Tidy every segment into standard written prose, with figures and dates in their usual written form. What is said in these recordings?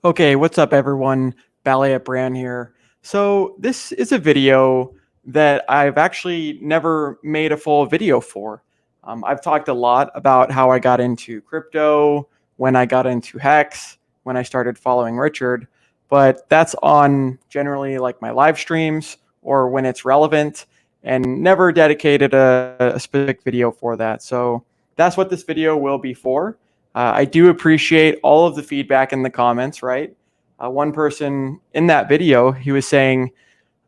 Okay, what's up everyone? Bran here. So this is a video that I've actually never made a full video for. I've talked a lot about how I got into crypto, when I got into Hex, when I started following Richard, but that's on generally like my live streams or when it's relevant, and never dedicated a specific video for that. So that's what this video will be for. I do appreciate all of the feedback in the comments, right? One person in that video, he was saying,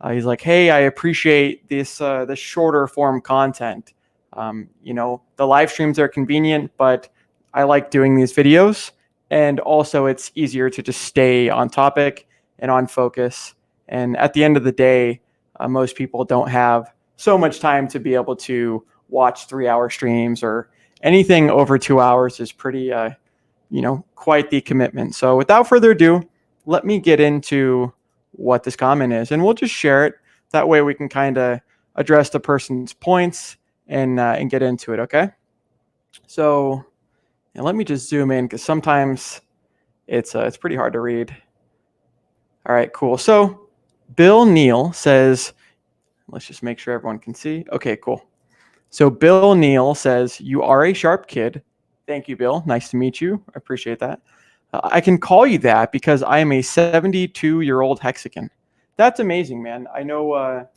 he's like, "Hey, I appreciate this shorter form content. The live streams are convenient, but I like doing these videos, and also it's easier to just stay on topic and on focus. And at the end of the day, most people don't have so much time to be able to watch 3-hour streams, or anything over 2 hours is pretty, quite the commitment. So without further ado, let me get into what this comment is, and we'll just share it. That way we can kind of address the person's points and get into it. Okay. So, and let me just zoom in because sometimes it's pretty hard to read. All right, cool. So Bill Neal says, let's just make sure everyone can see. Okay, cool. So Bill Neal says, "You are a sharp kid." Thank you, Bill. Nice to meet you. I appreciate that. I can call you that because I am a 72-year-old Hexican. That's amazing, man. I know,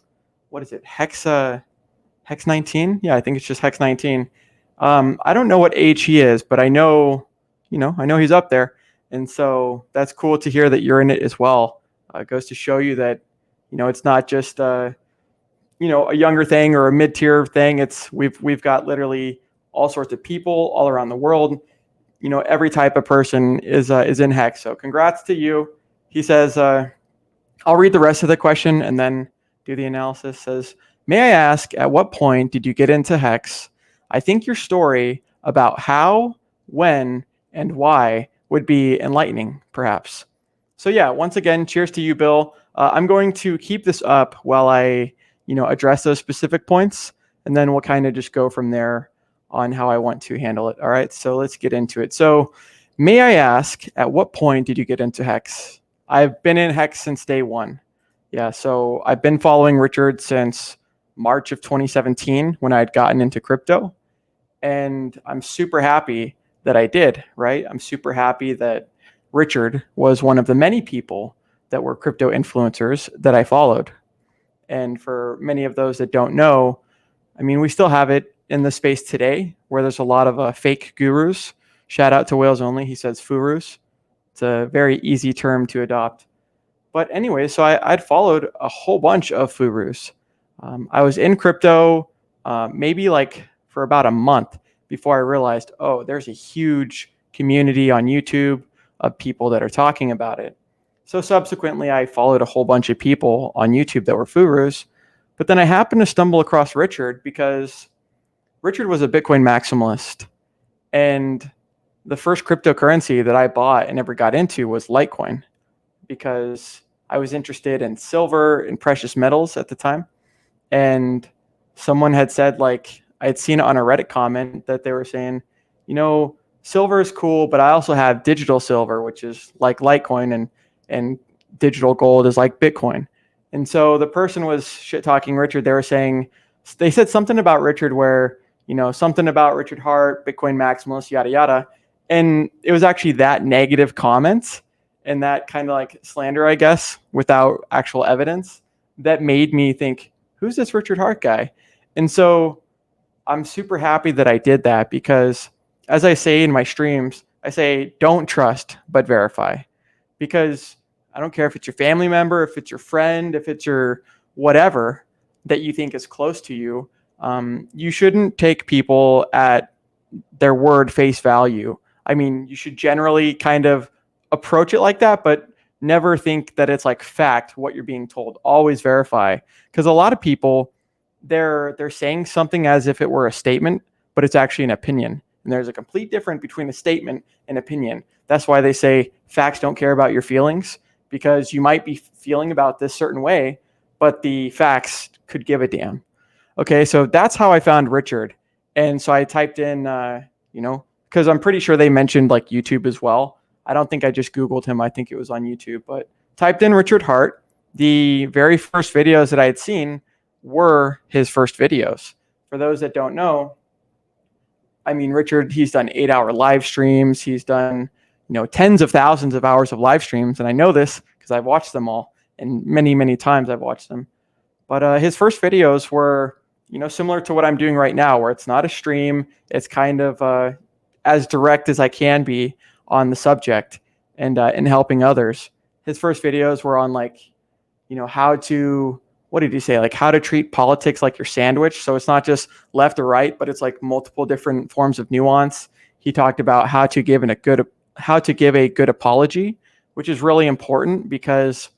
what is it? Hex 19? Yeah, I think it's just Hex 19. I don't know what age he is, but I know he's up there. And so that's cool to hear that you're in it as well. It goes to show you that, it's not just, a younger thing or a mid-tier thing. It's we've got literally all sorts of people all around the world. Every type of person is in Hex. So congrats to you. He says, I'll read the rest of the question and then do the analysis. Says, "May I ask, at what point did you get into Hex? I think your story about how, when, and why would be enlightening, perhaps." So yeah, once again, cheers to you, Bill. I'm going to keep this up while I, address those specific points, and then we'll kind of just go from there on how I want to handle it. All right, so let's get into it. So, may I ask, at what point did you get into Hex? I've been in Hex since day one. Yeah, so I've been following Richard since March of 2017 when I had gotten into crypto. And I'm super happy that I did, right? I'm super happy that Richard was one of the many people that were crypto influencers that I followed. And for many of those that don't know, I mean, we still have it in the space today where there's a lot of fake gurus. Shout out to Whales Only. He says furus. It's a very easy term to adopt. But anyway, so I'd followed a whole bunch of furus. I was in crypto maybe like for about a month before I realized, oh, there's a huge community on YouTube of people that are talking about it. So subsequently, I followed a whole bunch of people on YouTube that were furus. But then I happened to stumble across Richard because Richard was a Bitcoin maximalist. And the first cryptocurrency that I bought and never got into was Litecoin, because I was interested in silver and precious metals at the time. And someone had said, like, I had seen it on a Reddit comment that they were saying, silver is cool, but I also have digital silver, which is like Litecoin, and digital gold is like Bitcoin. And so the person was shit talking Richard. They said something about Richard where, something about Richard Hart, Bitcoin maximalist, yada, yada. And it was actually that negative comment and that kind of like slander, I guess, without actual evidence, that made me think, who's this Richard Hart guy? And so I'm super happy that I did that because, as I say in my streams, I say, don't trust, but verify. Because I don't care if it's your family member, if it's your friend, if it's your whatever that you think is close to you, you shouldn't take people at their word face value. I mean, you should generally kind of approach it like that, but never think that it's like fact what you're being told. Always verify, because a lot of people, they're saying something as if it were a statement, but it's actually an opinion. And there's a complete difference between a statement and opinion. That's why they say facts don't care about your feelings, because you might be feeling about this certain way, but the facts could give a damn. Okay, so that's how I found Richard. And so I typed in, because I'm pretty sure they mentioned like YouTube as well. I don't think I just Googled him. I think it was on YouTube, but typed in Richard Hart. The very first videos that I had seen were his first videos. For those that don't know, I mean, Richard, he's done 8-hour live streams. He's done, tens of thousands of hours of live streams. And I know this because I've watched them all, and many, many times I've watched them. But his first videos were, similar to what I'm doing right now, where it's not a stream. It's kind of as direct as I can be on the subject and helping others. His first videos were on how to, what did he say? Like how to treat politics like your sandwich. So it's not just left or right, but it's like multiple different forms of nuance. He talked about how to give a good apology, which is really important because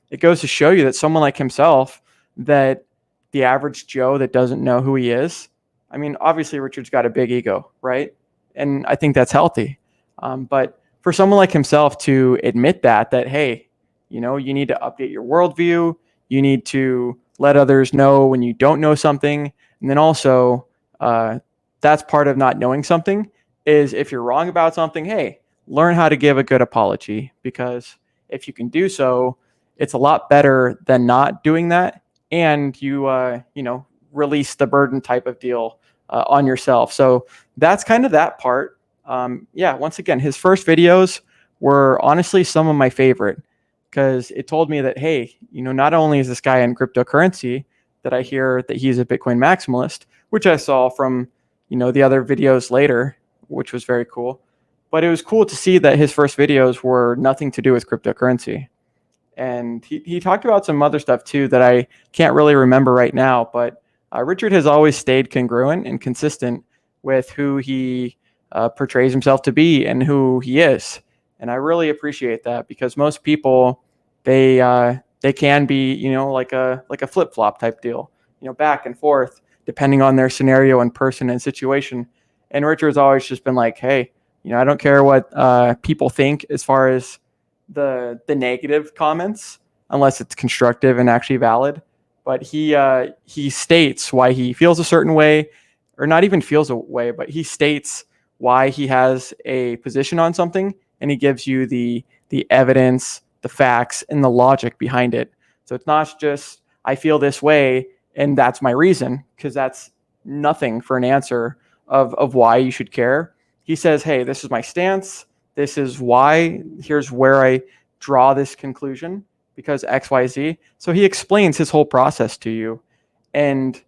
it goes to show you that someone like himself, that the average Joe that doesn't know who he is. I mean, obviously Richard's got a big ego, right? And I think that's healthy. But for someone like himself to admit that, hey, you need to update your worldview. You need to let others know when you don't know something. And then also, that's part of not knowing something is if you're wrong about something, hey, learn how to give a good apology, because if you can do so, it's a lot better than not doing that. And you release the burden type of deal on yourself. So that's kind of that part. Once again, his first videos were honestly some of my favorite, because it told me that, hey, not only is this guy in cryptocurrency, that I hear that he's a Bitcoin maximalist, which I saw from, the other videos later, which was very cool. But it was cool to see that his first videos were nothing to do with cryptocurrency. And he talked about some other stuff too that I can't really remember right now. But Richard has always stayed congruent and consistent with who he portrays himself to be and who he is. And I really appreciate that, because most people, they can be, like a flip-flop type deal, back and forth depending on their scenario and person and situation. And Richard's always just been like, hey, I don't care what people think as far as the negative comments, unless it's constructive and actually valid. But he states why he feels a certain way, or not even feels a way, but he states why he has a position on something, and he gives you the evidence, the facts, and the logic behind it. So it's not just I feel this way and that's my reason, because that's nothing for an answer of why you should care. He says, hey, this is my stance. This is why. Here's where I draw this conclusion, because X, Y, Z. So he explains his whole process to you. And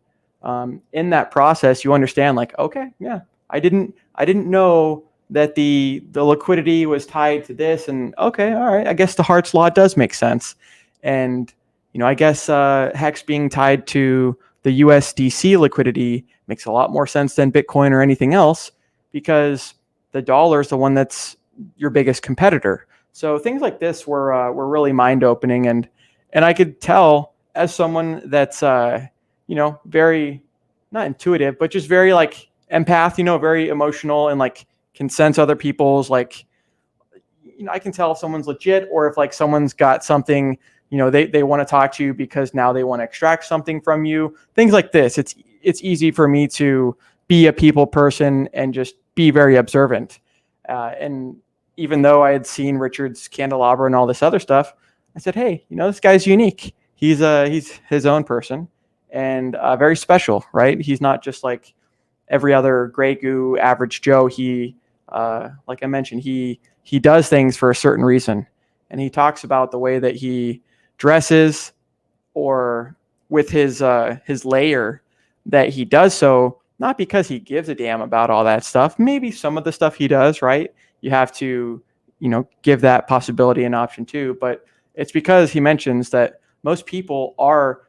in that process, you understand, like, okay, yeah, I didn't know that the liquidity was tied to this, and okay, all right, I guess the Hart's law does make sense. And I guess Hex being tied to the USDC liquidity makes a lot more sense than Bitcoin or anything else, because the dollar is the one that's your biggest competitor. So things like this were really mind opening, and I could tell, as someone that's very not intuitive, but just very like empath, very emotional, and like can sense other people's like, I can tell if someone's legit, or if like someone's got something, they want to talk to you because now they want to extract something from you. Things like this. It's easy for me to be a people person and just be very observant. And even though I had seen Richard's candelabra and all this other stuff, I said, hey, this guy's unique. He's his own person, and very special, right? He's not just like every other gray goo average Joe. He, like I mentioned, he does things for a certain reason, and he talks about the way that he dresses, or with his layer, that he does so not because he gives a damn about all that stuff. Maybe some of the stuff he does, right? You have to, give that possibility an option too. But it's because he mentions that most people are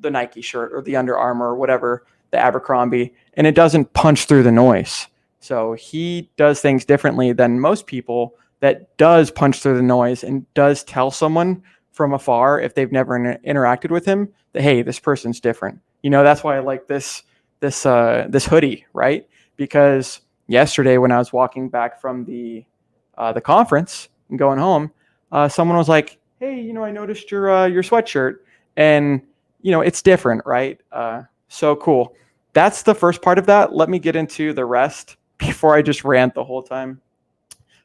the Nike shirt or the Under Armour or whatever, the Abercrombie, and it doesn't punch through the noise. So he does things differently than most people that does punch through the noise and does tell someone from afar, if they've never interacted with him, that, hey, this person's different. That's why I like this hoodie, right? Because yesterday when I was walking back from the conference and going home, someone was like, hey, I noticed your sweatshirt, and it's different, right? So cool. That's the first part of that. Let me get into the rest before I just rant the whole time.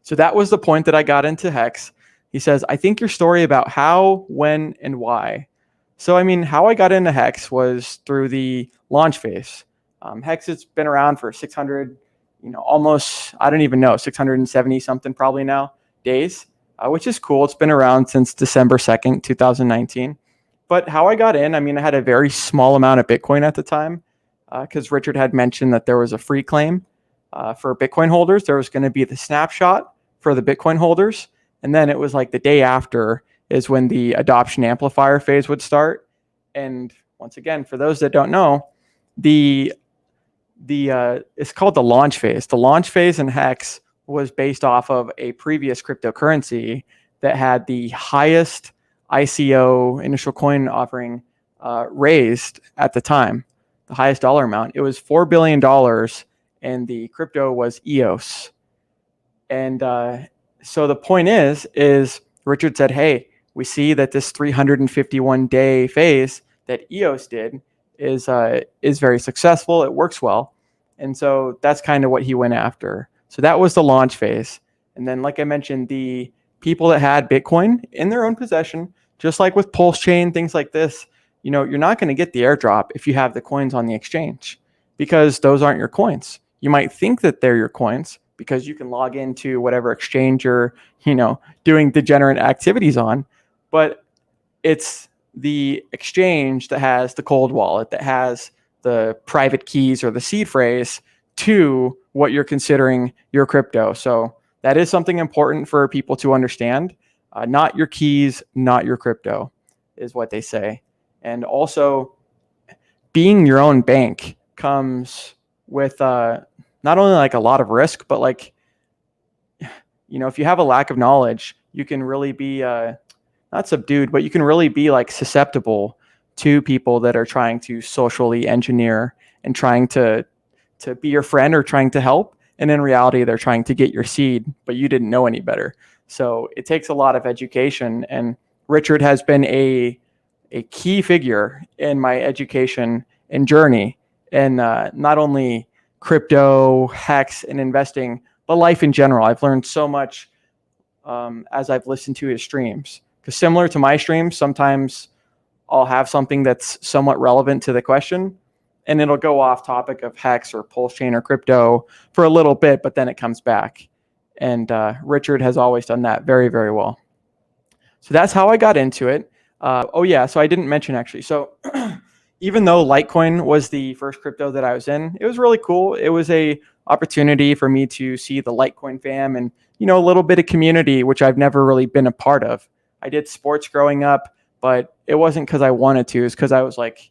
So that was the point that I got into Hex. He says, I think your story about how, when, and why. So, I mean, how I got into Hex was through the launch phase. Hex has been around for 600, almost, I don't even know, 670 something probably now days, which is cool. It's been around since December 2nd, 2019. But how I got in, I mean, I had a very small amount of Bitcoin at the time because Richard had mentioned that there was a free claim for Bitcoin holders. There was going to be the snapshot for the Bitcoin holders. And then it was like the day after is when the adoption amplifier phase would start. And once again, for those that don't know, the it's called the launch phase. The launch phase in Hex was based off of a previous cryptocurrency that had the highest ICO, initial coin offering, raised at the time, the highest dollar amount. It was $4 billion, and the crypto was EOS. And so the point is Richard said, hey, we see that this 351-day phase that EOS did is very successful. It works well. And so that's kind of what he went after. So that was the launch phase. And then, like I mentioned, the people that had Bitcoin in their own possession, just like with Pulse Chain, things like this, you're not going to get the airdrop if you have the coins on the exchange because those aren't your coins. You might think that they're your coins because you can log into whatever exchange you're, doing degenerate activities on, but it's the exchange that has the cold wallet, that has the private keys or the seed phrase to what you're considering your crypto. So that is something important for people to understand. Not your keys, not your crypto, is what they say. And also, being your own bank comes with not only like a lot of risk, but like, if you have a lack of knowledge, you can really be not subdued, but you can really be like susceptible to people that are trying to socially engineer and trying to be your friend or trying to help. And in reality, they're trying to get your seed, but you didn't know any better. So it takes a lot of education. And Richard has been a key figure in my education and journey. And not only crypto, Hex, and investing, but life in general. I've learned so much as I've listened to his streams. Because similar to my streams, sometimes I'll have something that's somewhat relevant to the question, and it'll go off topic of Hex or Pulse Chain or crypto for a little bit, but then it comes back. And Richard has always done that very, very well. So that's how I got into it. So I didn't mention actually. So even though Litecoin was the first crypto that I was in, it was really cool. It was a opportunity for me to see the Litecoin fam and, a little bit of community, which I've never really been a part of. I did sports growing up, but it wasn't because I wanted to. It's because I was like,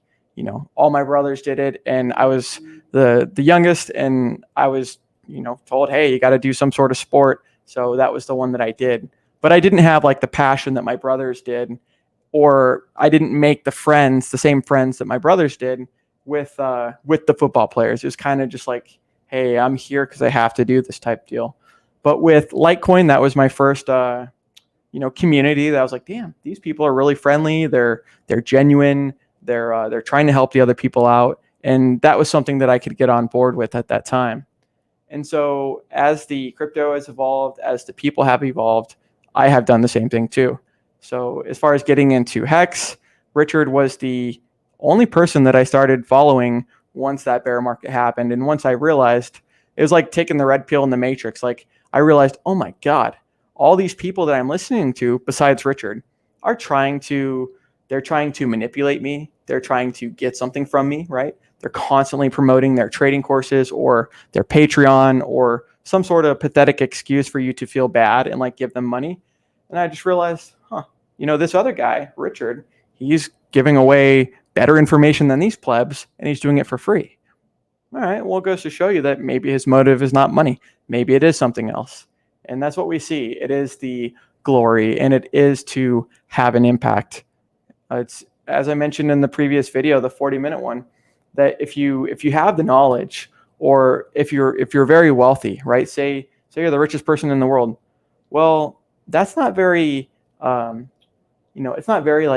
all my brothers did it, and I was the youngest, and I was, told, hey, you got to do some sort of sport. So that was the one that I did. But I didn't have like the passion that my brothers did, or I didn't make the same friends that my brothers did with the football players. It was kind of just like, hey, I'm here because I have to do this type deal. But with Litecoin, that was my first community that I was like, damn, these people are really friendly. They're genuine. They're trying to help the other people out. And that was something that I could get on board with at that time. And so as the crypto has evolved, as the people have evolved, I have done the same thing too. So as far as getting into Hex, Richard was the only person that I started following once that bear market happened. And once I realized, it was like taking the red pill in the Matrix. Like I realized, oh my God, all these people that I'm listening to besides Richard are trying to manipulate me. They're trying to get something from me, right? They're constantly promoting their trading courses or their Patreon or some sort of pathetic excuse for you to feel bad and like give them money. And I just realized, this other guy, Richard, he's giving away better information than these plebs, and he's doing it for free. All right, well, it goes to show you that maybe his motive is not money. Maybe it is something else. And that's what we see. It is the glory, and it is to have an impact. It's, as I mentioned in the previous video, the 40-minute one, that if you have the knowledge, or if you're very wealthy, right? Say you're the richest person in the world. Well, that's not very, it's not very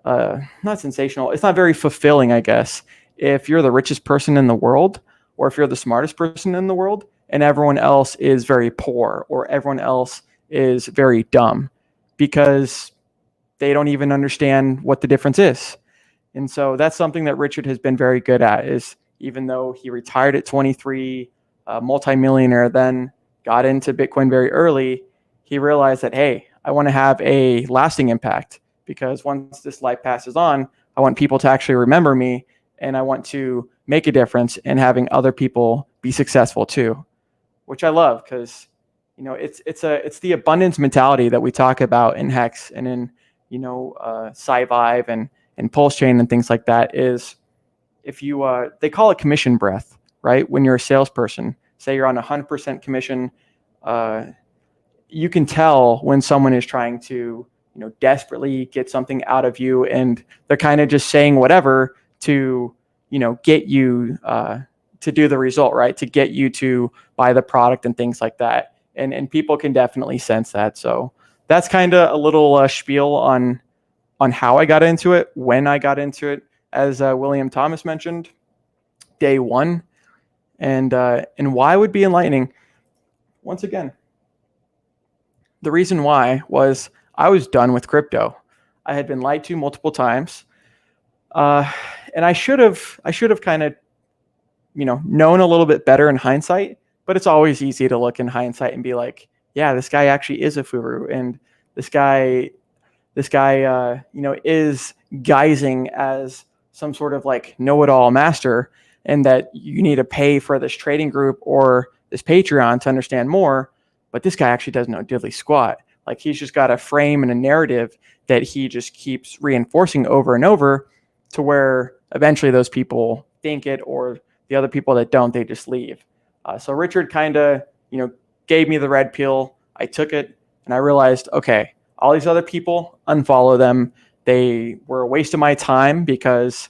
not sensational. It's not very fulfilling, I guess. If you're the richest person in the world, or if you're the smartest person in the world, and everyone else is very poor, or everyone else is very dumb, because they don't even understand what the difference is. And so that's something that Richard has been very good at, is even though he retired at 23, multimillionaire, then got into Bitcoin very early, he realized that, hey, I want to have a lasting impact, because once this life passes on, I want people to actually remember me, and I want to make a difference in having other people be successful too, which I love, because it's the abundance mentality that we talk about in Hex and in Sci-Vive and Pulse Chain and things like that. Is if you they call it commission breath, right? When you're a salesperson, say you're on 100% commission, you can tell when someone is trying to desperately get something out of you, and they're kind of just saying whatever to get you to do the result, right? To get you to buy the product and things like that. And people can definitely sense that. So that's kind of a little spiel on how I got into it, when I got into it. As William Thomas mentioned, day one, and why would be enlightening. Once again, the reason why was I was done with crypto. I had been lied to multiple times, and I should have kind of known a little bit better in hindsight. But it's always easy to look in hindsight and be like, yeah, this guy actually is a furu, and this guy is guising as some sort of like know-it-all master, and that you need to pay for this trading group or this Patreon to understand more. But this guy actually doesn't know diddly squat. Like, he's just got a frame and a narrative that he just keeps reinforcing over and over, to where eventually those people think it, or the other people that don't, they just leave. So Richard kind of, gave me the red pill. I took it, and I realized, okay, all these other people, unfollow them. They were a waste of my time, because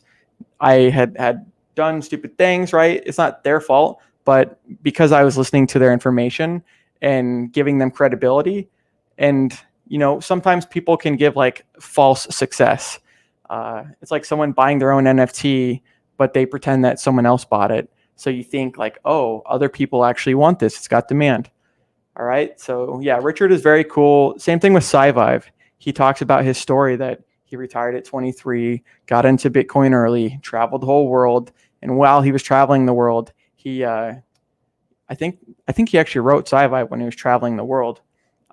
I had done stupid things, right? It's not their fault, but because I was listening to their information and giving them credibility. And, sometimes people can give like false success. It's like someone buying their own NFT, but they pretend that someone else bought it. So you think like, oh, other people actually want this. It's got demand. All right. So yeah, Richard is very cool. Same thing with Sci-Vive. He talks about his story that he retired at 23, got into Bitcoin early, traveled the whole world. And while he was traveling the world, he, I think he actually wrote Sci-Vive when he was traveling the world.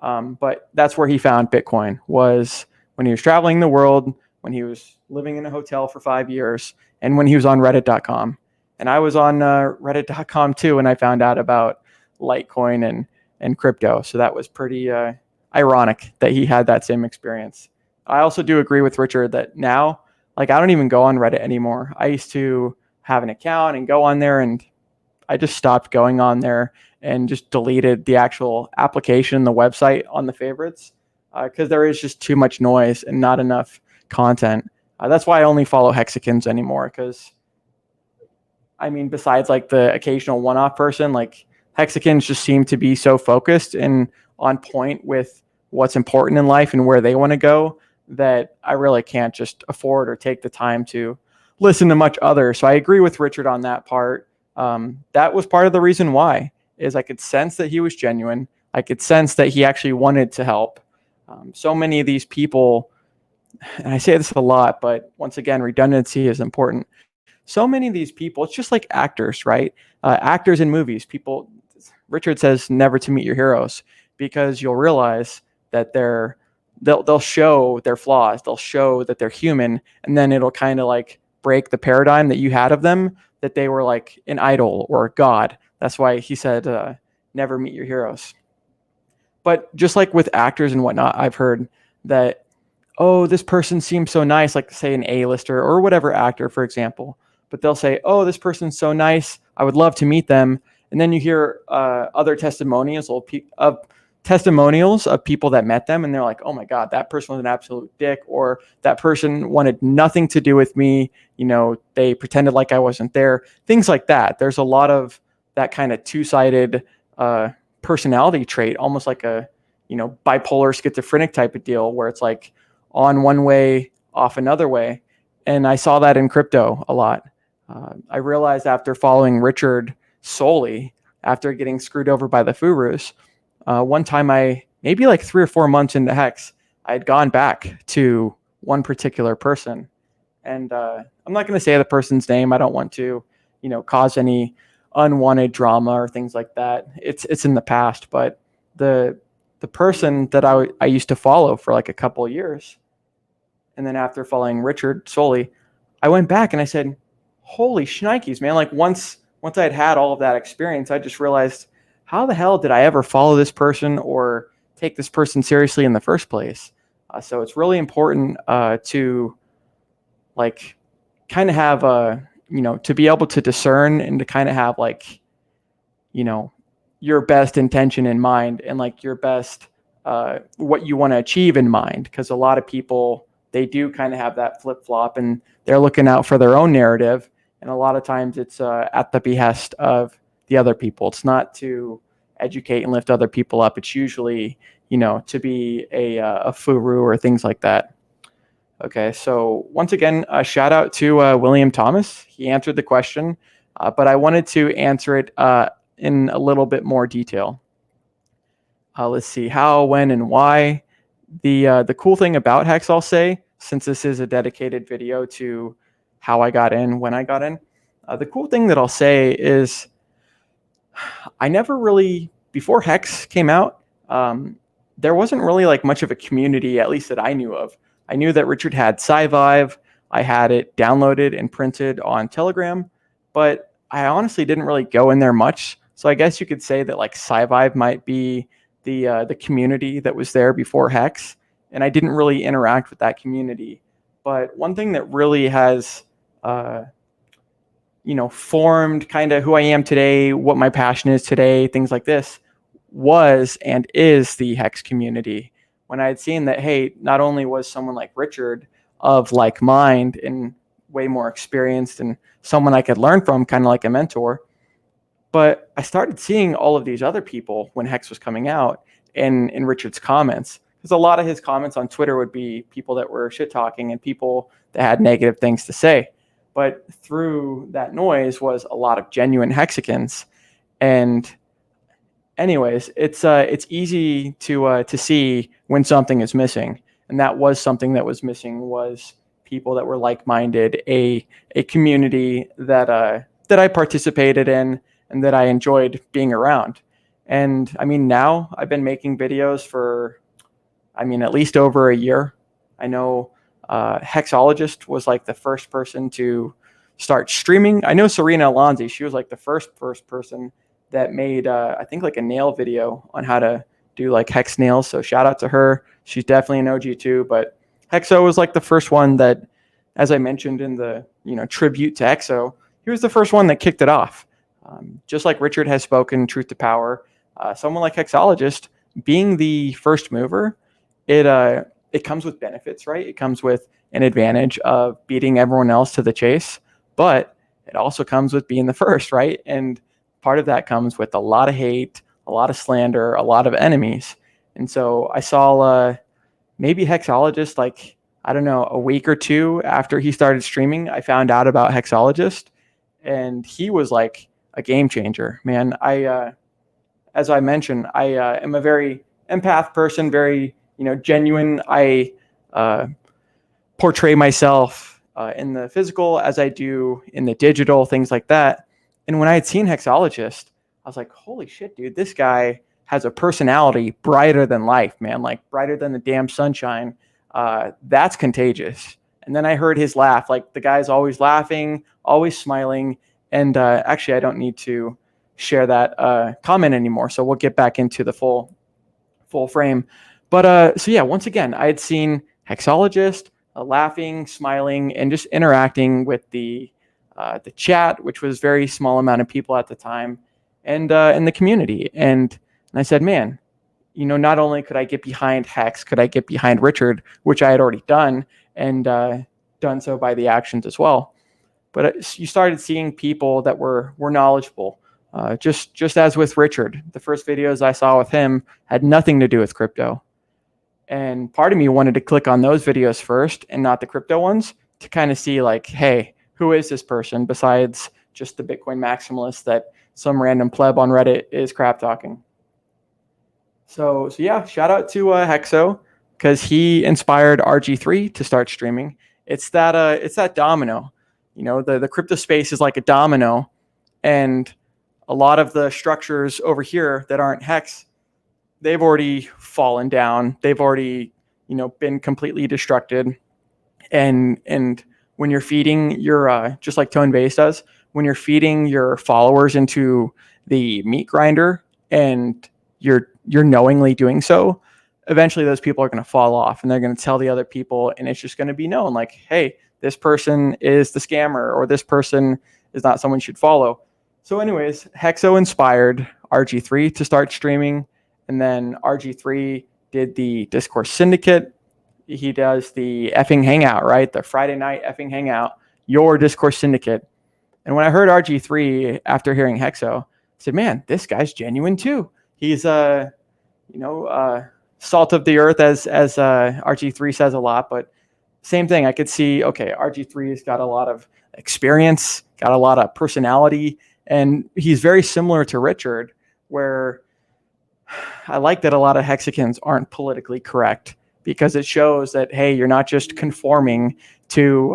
But that's where he found Bitcoin, was when he was traveling the world, when he was living in a hotel for 5 years, and when he was on Reddit.com. And I was on Reddit.com too, and I found out about Litecoin and crypto. So that was pretty ironic that he had that same experience. I also do agree with Richard that now, like, I don't even go on Reddit anymore. I used to have an account and go on there, and I just stopped going on there and just deleted the actual application, the website on the favorites, because there is just too much noise and not enough content. That's why I only follow Hexicans anymore, because I mean, besides like the occasional one-off person, like, Hexicans just seem to be so focused and on point with what's important in life and where they want to go, that I really can't just afford or take the time to listen to much other. So I agree with Richard on that part. That was part of the reason why, is I could sense that he was genuine. I could sense that he actually wanted to help. So many of these people, and I say this a lot, but once again, redundancy is important. So many of these people, it's just like actors, right? Actors in movies, Richard says never to meet your heroes, because you'll realize that they'll show their flaws, they'll show that they're human, and then it'll kind of like break the paradigm that you had of them, that they were like an idol or a god. That's why he said never meet your heroes. But just like with actors and whatnot, I've heard that, oh, this person seems so nice, like say an A-lister or whatever actor, for example. But they'll say, oh, this person's so nice, I would love to meet them. And then you hear other testimonials of people that met them, and they're like, oh my God, that person was an absolute dick, or that person wanted nothing to do with me. They pretended like I wasn't there. Things like that. There's a lot of that kind of two-sided personality trait, almost like a bipolar schizophrenic type of deal, where it's like on one way, off another way. And I saw that in crypto a lot. I realized after following Richard solely after getting screwed over by the Furus. One time, maybe like 3 or 4 months into Hex, I had gone back to one particular person, and I'm not going to say the person's name. I don't want to, cause any unwanted drama or things like that. It's in the past, but the person that I used to follow for like a couple of years, and then after following Richard solely, I went back and I said, "Holy shnikes, man!" Like once I had all of that experience, I just realized, how the hell did I ever follow this person or take this person seriously in the first place? So it's really important to like kind of have to be able to discern and to kind of have like, your best intention in mind and like your best what you want to achieve in mind, because a lot of people, they do kind of have that flip-flop and they're looking out for their own narrative, and a lot of times it's at the behest of the other people. It's not to educate and lift other people up. It's usually to be a furu or things like that. Okay, so once again, a shout out to William Thomas. He answered the question, but I wanted to answer it in a little bit more detail. Let's see, how, when, and why. The cool thing about Hex, I'll say, since this is a dedicated video to how I got in, when I got in, the cool thing that I'll say is I never really, before Hex came out, there wasn't really like much of a community, at least that I knew of. I knew that Richard had Sci-Vive. I had it downloaded and printed on Telegram, but I honestly didn't really go in there much. So I guess you could say that like Sci-Vive might be the community that was there before Hex, and I didn't really interact with that community. But one thing that really has formed kind of who I am today, what my passion is today, things like this, was and is the Hex community. When I had seen that, hey, not only was someone like Richard of like mind and way more experienced and someone I could learn from, kind of like a mentor, but I started seeing all of these other people when Hex was coming out in Richard's comments, because a lot of his comments on Twitter would be people that were shit talking and people that had negative things to say. But through that noise was a lot of genuine Hexicans. And anyways, it's easy to see when something is missing, and that was something that was missing, was people that were like-minded, a community that I participated in and that I enjoyed being around. And I mean, now I've been making videos for, at least over a year. I know Hexologist was like the first person to start streaming. I know Serena Alonzi, she was like the first person that made, I think, like a nail video on how to do like Hex nails. So shout out to her. She's definitely an OG too. But Hexo was like the first one that, as I mentioned in the tribute to Hexo, he was the first one that kicked it off. Just like Richard has spoken truth to power, someone like Hexologist being the first mover, it comes with benefits, right? It comes with an advantage of beating everyone else to the chase, but it also comes with being the first, right? And part of that comes with a lot of hate, a lot of slander, a lot of enemies. And so I saw maybe Hexologist, like, I don't know, a week or two after he started streaming, I found out about Hexologist, and he was like a game changer, man. As I mentioned, I am a very empath person, very, genuine. I portray myself in the physical as I do in the digital, things like that. And when I had seen Hexologist, I was like, holy shit, dude, this guy has a personality brighter than life, man, like brighter than the damn sunshine. That's contagious. And then I heard his laugh, like the guy's always laughing, always smiling. And actually, I don't need to share that comment anymore. So we'll get back into the full frame. But so yeah, once again, I had seen Hexologist laughing, smiling, and just interacting with the chat, which was very small amount of people at the time, and in the community. And I said, man, not only could I get behind Hex, could I get behind Richard, which I had already done, and done so by the actions as well. But you started seeing people that were knowledgeable. Just as with Richard, the first videos I saw with him had nothing to do with crypto. And part of me wanted to click on those videos first and not the crypto ones, to kind of see like, hey, who is this person besides just the Bitcoin maximalist that some random pleb on Reddit is crap talking. So yeah, shout out to Hexo, because he inspired RG3 to start streaming. It's that domino. The crypto space is like a domino, and a lot of the structures over here that aren't Hex, they've already fallen down. They've already, been completely destructed. And when you're feeding your just like Tone Base does, when you're feeding your followers into the meat grinder, and you're knowingly doing so, eventually those people are going to fall off, and they're going to tell the other people, and it's just going to be known like, hey, this person is the scammer, or this person is not someone you should follow. So anyways, Hexo inspired RG3 to start streaming, and then RG3 did the Discourse Syndicate. He does the effing hangout, right? The Friday night effing hangout, your Discourse Syndicate. And when I heard RG3 after hearing Hexo, I said, man, this guy's genuine too. He's salt of the earth, as RG3 says a lot, but same thing. I could see, okay, RG3's got a lot of experience, got a lot of personality, and he's very similar to Richard, where I like that a lot of Hexicans aren't politically correct, because it shows that, hey, you're not just conforming to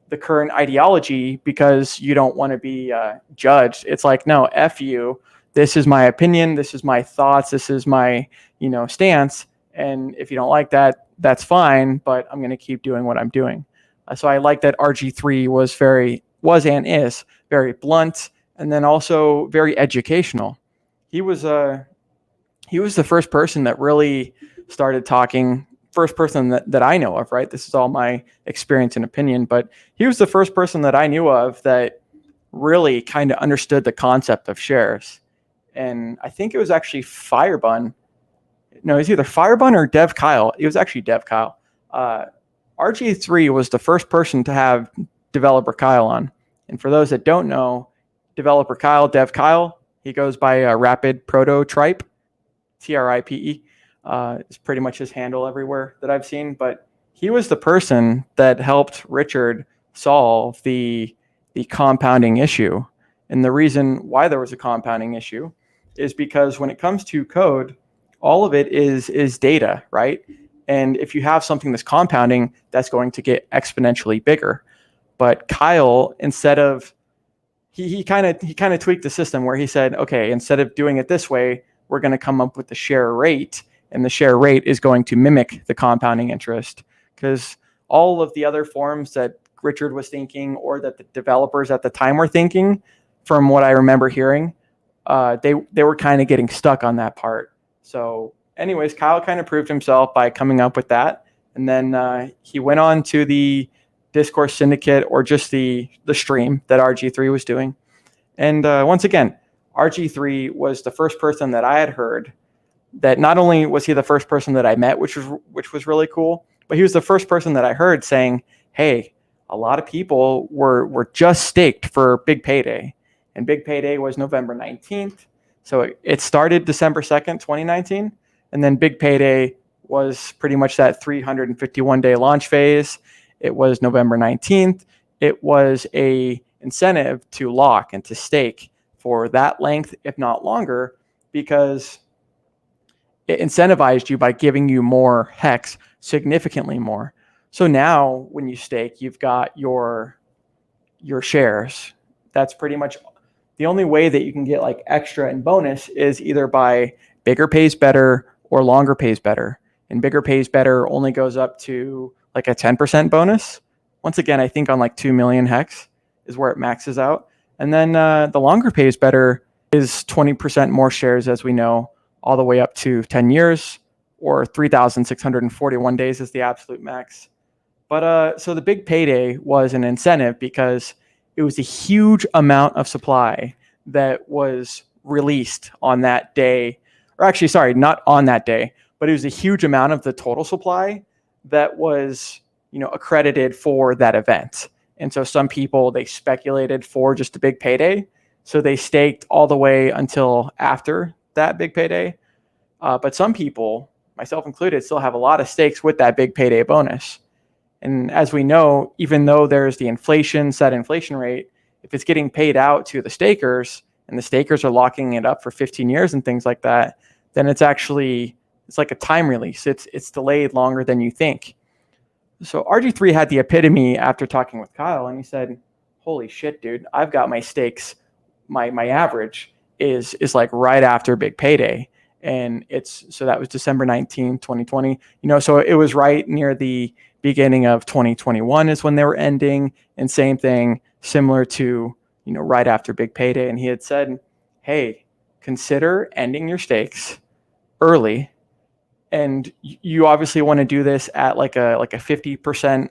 the current ideology because you don't want to be judged. It's like, no, F you. This is my opinion. This is my thoughts. This is my, stance. And if you don't like that, that's fine, but I'm going to keep doing what I'm doing. So I like that RG3 was and is very blunt, and then also very educational. He was the first person that really started talking, first person that I know of, right? This is all my experience and opinion, but he was the first person that I knew of that really kind of understood the concept of shares. And I think it was actually Firebun. No, it was either Firebun or Dev Kyle. It was actually Dev Kyle. RG3 was the first person to have Developer Kyle on. And for those that don't know, Developer Kyle, Dev Kyle, he goes by Rapid Prototype, TRIPE. Is pretty much his handle everywhere that I've seen. But he was the person that helped Richard solve the compounding issue. And the reason why there was a compounding issue is because when it comes to code, all of it is data, right? And if you have something that's compounding, that's going to get exponentially bigger. But Kyle, instead of he kind of tweaked the system where he said, okay, instead of doing it this way, we're going to come up with the share rate, and the share rate is going to mimic the compounding interest. Because all of the other forms that Richard was thinking, or that the developers at the time were thinking, from what I remember hearing, they were kind of getting stuck on that part. So anyways, Kyle kind of proved himself by coming up with that. And then he went on to the Discourse Syndicate, or just the stream that RG3 was doing. And once again, RG3 was the first person that I had heard that not only was he the first person that I met, which was really cool, but he was the first person that I heard saying, hey, a lot of people were just staked for Big Payday. And Big Payday was November 19th. So it started December 2nd, 2019. And then Big Payday was pretty much that 351-day launch phase. It was November 19th. It was a incentive to lock and to stake for that length, if not longer, because it incentivized you by giving you more Hex, significantly more. So now when you stake, you've got your shares. That's pretty much the only way that you can get like extra and bonus, is either by bigger pays better or longer pays better. And bigger pays better only goes up to like a 10% bonus. Once again, I think on like 2 million Hex is where it maxes out. And then the longer pays better is 20% more shares, as we know, all the way up to 10 years, or 3,641 days is the absolute max. But so the Big Payday was an incentive because it was a huge amount of supply that was released on that day. Or actually, sorry, not on that day, but it was a huge amount of the total supply that was, accredited for that event. And so some people, they speculated for just a Big Payday. So they staked all the way until after that Big Payday. But some people, myself included, still have a lot of stakes with that Big Payday bonus. And as we know, even though there's the set inflation rate, if it's getting paid out to the stakers, and the stakers are locking it up for 15 years and things like that, then it's like a time release. It's delayed longer than you think. So RG3 had the epitome after talking with Kyle, and he said, "Holy shit, dude! I've got my stakes. My average is like right after big payday." And so that was December 19th, 2020. So it was right near the beginning of 2021 is when they were ending, and same thing, similar to, right after big payday. And he had said, "Hey, consider ending your stakes early, and you obviously want to do this at like a 50%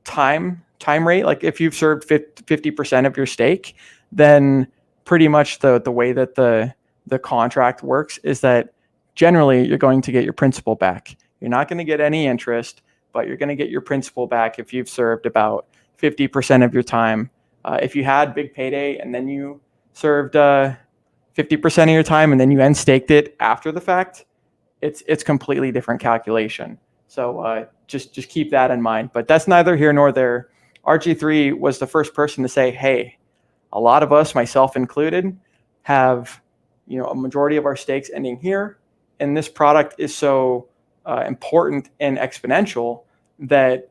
time rate. Like if you've served 50% of your stake, then pretty much the way that the contract works is that generally you're going to get your principal back. You're not going to get any interest, but you're going to get your principal back if you've served about 50% of your time. If you had big payday and then you served 50% of your time and then you end staked it after the fact, it's completely different calculation. So just keep that in mind. But that's neither here nor there. RG3 was the first person to say, hey, a lot of us, myself included, have a majority of our stakes ending here, and this product is so important and exponential that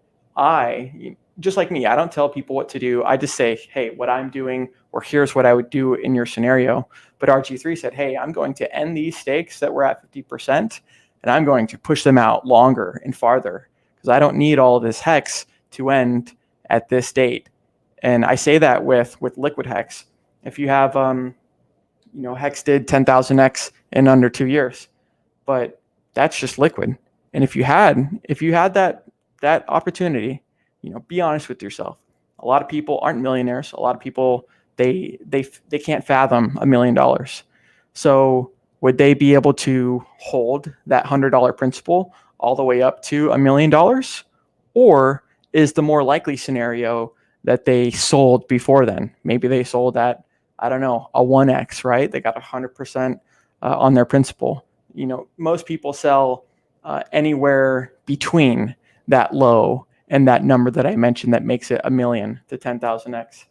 just like me, I don't tell people what to do. I just say, hey, what I'm doing, or here's what I would do in your scenario. But RG3 said, hey, I'm going to end these stakes that we're at 50%, and I'm going to push them out longer and farther because I don't need all of this hex to end at this date. And I say that with liquid hex. If you have, hex did 10,000x in under 2 years, but that's just liquid. And if you had that opportunity, be honest with yourself. A lot of people aren't millionaires. A lot of people, they can't fathom $1 million. So would they be able to hold that $100 principal all the way up to $1 million? Or is the more likely scenario that they sold before then? Maybe they sold at, I don't know, a 1x, right? They got 100% on their principal. Most people sell anywhere between that low and that number that I mentioned that makes it 1 million to 10,000x.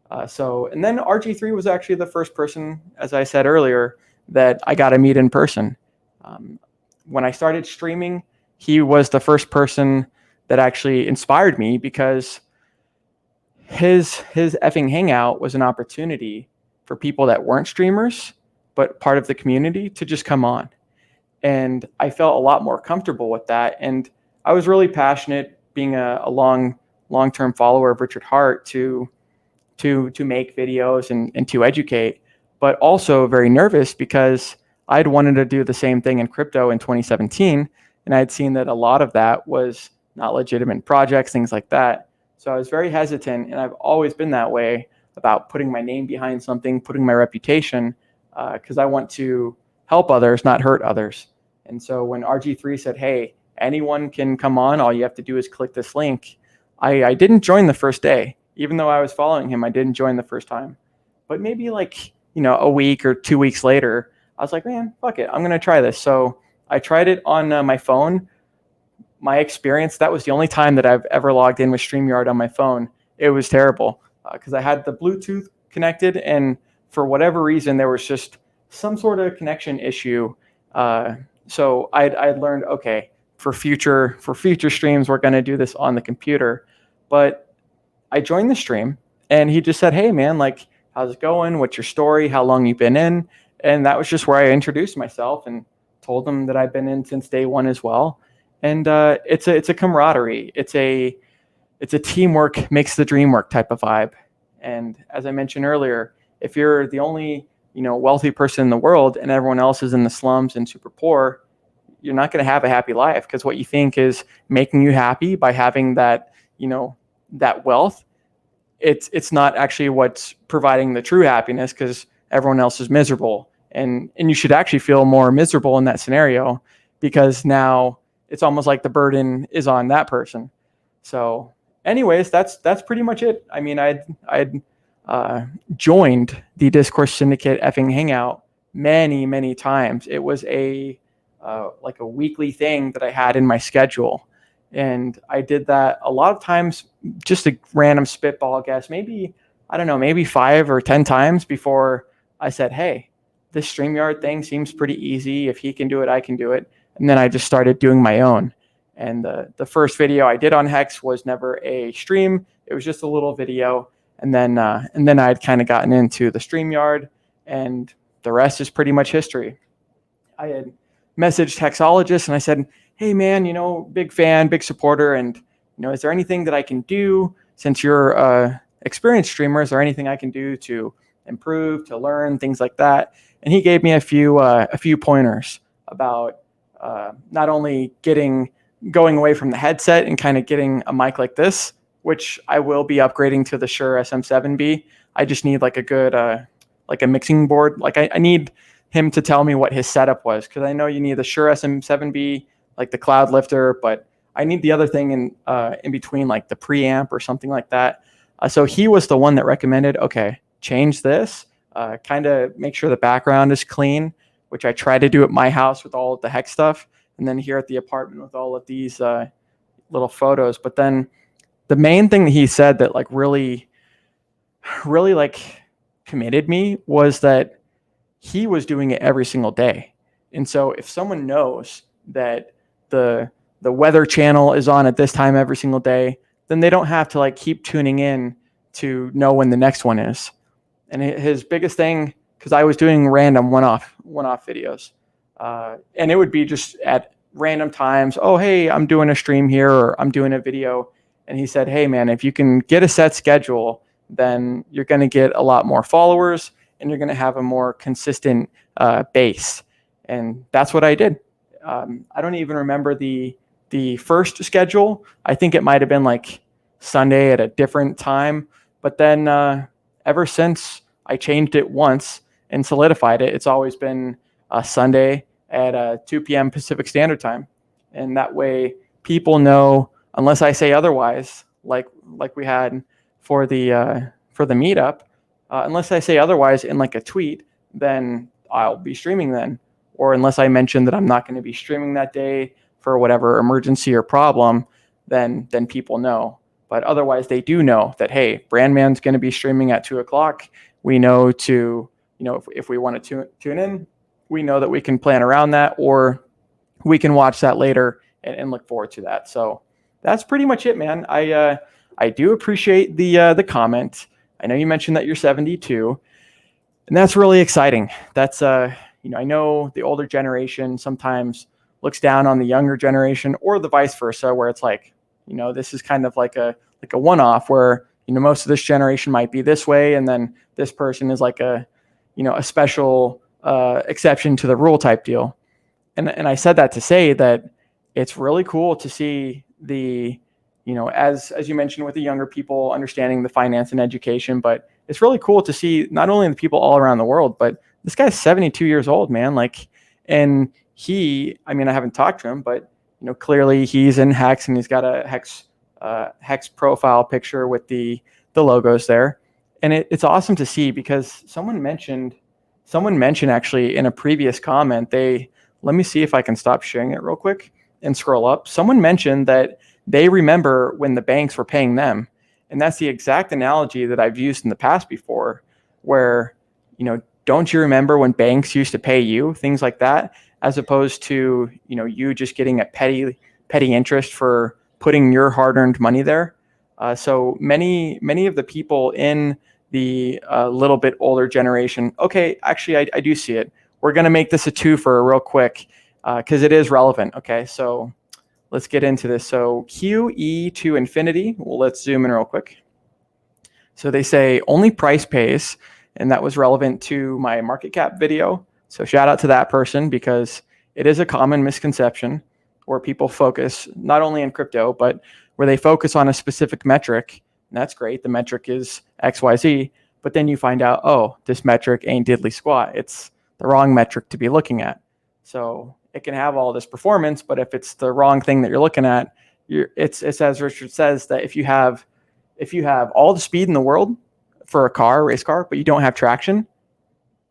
And then RG3 was actually the first person, as I said earlier, that I got to meet in person. When I started streaming, he was the first person that actually inspired me because his effing hangout was an opportunity for people that weren't streamers, but part of the community to just come on. And I felt a lot more comfortable with that. And I was really passionate, being a long-term follower of Richard Hart, to make videos and to educate, but also very nervous because I'd wanted to do the same thing in crypto in 2017. And I'd seen that a lot of that was not legitimate projects, things like that. So I was very hesitant, and I've always been that way about putting my name behind something, putting my reputation, because I want to help others, not hurt others. And so when RG3 said, hey, anyone can come on, all you have to do is click this link, I didn't join the first day. Even though I was following him, I didn't join the first time. But maybe a week or 2 weeks later, I was like, man, fuck it, I'm going to try this. So I tried it on my phone. My experience, that was the only time that I've ever logged in with StreamYard on my phone. It was terrible because I had the Bluetooth connected, and for whatever reason, there was just some sort of connection issue. So I'd learned, okay, for future streams, we're going to do this on the computer. But I joined the stream, and he just said, hey, man, like, how's it going? What's your story? How long you been in? And that was just where I introduced myself and told him that I've been in since day one as well. And it's a camaraderie. It's a teamwork makes the dream work type of vibe. And as I mentioned earlier, if you're the only wealthy person in the world and everyone else is in the slums and super poor, you're not going to have a happy life, because what you think is making you happy by having that that wealth, it's not actually what's providing the true happiness, because everyone else is miserable, and you should actually feel more miserable in that scenario, because now it's almost like the burden is on that person. So anyways, that's pretty much it. I mean, I'd joined the Discourse Syndicate effing hangout many times. It was like a weekly thing that I had in my schedule. And I did that a lot of times, just a random spitball guess, maybe I don't know, maybe 5 or 10 times before I said, hey, this StreamYard thing seems pretty easy. If he can do it, I can do it. And then I just started doing my own. And the first video I did on Hex was never a stream. It was just a little video. And then I'd kind of gotten into the StreamYard, and the rest is pretty much history. I had messaged Hexologist and I said, hey man, big fan, big supporter. And, is there anything that I can do since you're experienced streamer? Is there anything I can do to improve, to learn, things like that? And he gave me a few pointers about not only going away from the headset and kind of getting a mic like this, which I will be upgrading to the Shure SM7B. I just need like a good like a mixing board. Like I need him to tell me what his setup was, because I know you need the Shure SM7B, like the cloud lifter, but I need the other thing in between, like the preamp or something like that. So he was the one that recommended, okay, change this, kind of make sure the background is clean, which I try to do at my house with all of the Hex stuff, and then here at the apartment with all of these little photos. But then the main thing that he said that like really like committed me was that he was doing it every single day. And so if someone knows that the weather channel is on at this time every single day, then they don't have to like keep tuning in to know when the next one is. And his biggest thing, because I was doing random one-off videos, and it would be just at random times. Oh, hey, I'm doing a stream here, or I'm doing a video. And he said, hey, man, if you can get a set schedule, then you're going to get a lot more followers, and you're going to have a more consistent base. And that's what I did. I don't even remember the first schedule. I think it might have been like Sunday at a different time. But then ever since I changed it once and solidified it, it's always been Sunday at 2 p.m. Pacific Standard Time. And that way people know, unless I say otherwise, like we had for the meetup, unless I say otherwise in like a tweet, then I'll be streaming then. Or unless I mention that I'm not going to be streaming that day for whatever emergency or problem, then people know. But otherwise, they do know that, hey, Brandman's going to be streaming at 2 o'clock. We know to, if we want to tune in, we know that we can plan around that, or we can watch that later and look forward to that. So that's pretty much it, man. I do appreciate the comment. I know you mentioned that you're 72, and that's really exciting. That's I know the older generation sometimes looks down on the younger generation, or the vice versa, where it's like, this is kind of like a one-off where, most of this generation might be this way, and then this person is like a special exception to the rule type deal. And I said that to say that it's really cool to see the, as you mentioned, with the younger people understanding the finance and education, but it's really cool to see not only the people all around the world, but this guy's 72 years old, man. Like, and I haven't talked to him, but clearly he's in Hex, and he's got a Hex profile picture with the logos there. And it's awesome to see, because someone mentioned actually in a previous comment, let me see if I can stop sharing it real quick and scroll up. Someone mentioned that they remember when the banks were paying them. And that's the exact analogy that I've used in the past before, where, don't you remember when banks used to pay you, things like that, as opposed to, you just getting a petty interest for putting your hard-earned money there. So many of the people in the little bit older generation. Okay, actually, I do see it. We're going to make this a twofer real quick, because it is relevant. Okay, so let's get into this. So QE to infinity. Well, let's zoom in real quick. So they say only price pays, and that was relevant to my market cap video. So shout out to that person, because it is a common misconception where people focus not only in crypto, but where they focus on a specific metric. And that's great. The metric is XYZ, but then you find out, oh, this metric ain't diddly squat. It's the wrong metric to be looking at. So it can have all this performance, but if it's the wrong thing that you're looking at, it's as Richard says, that if you have all the speed in the world for a race car, but you don't have traction,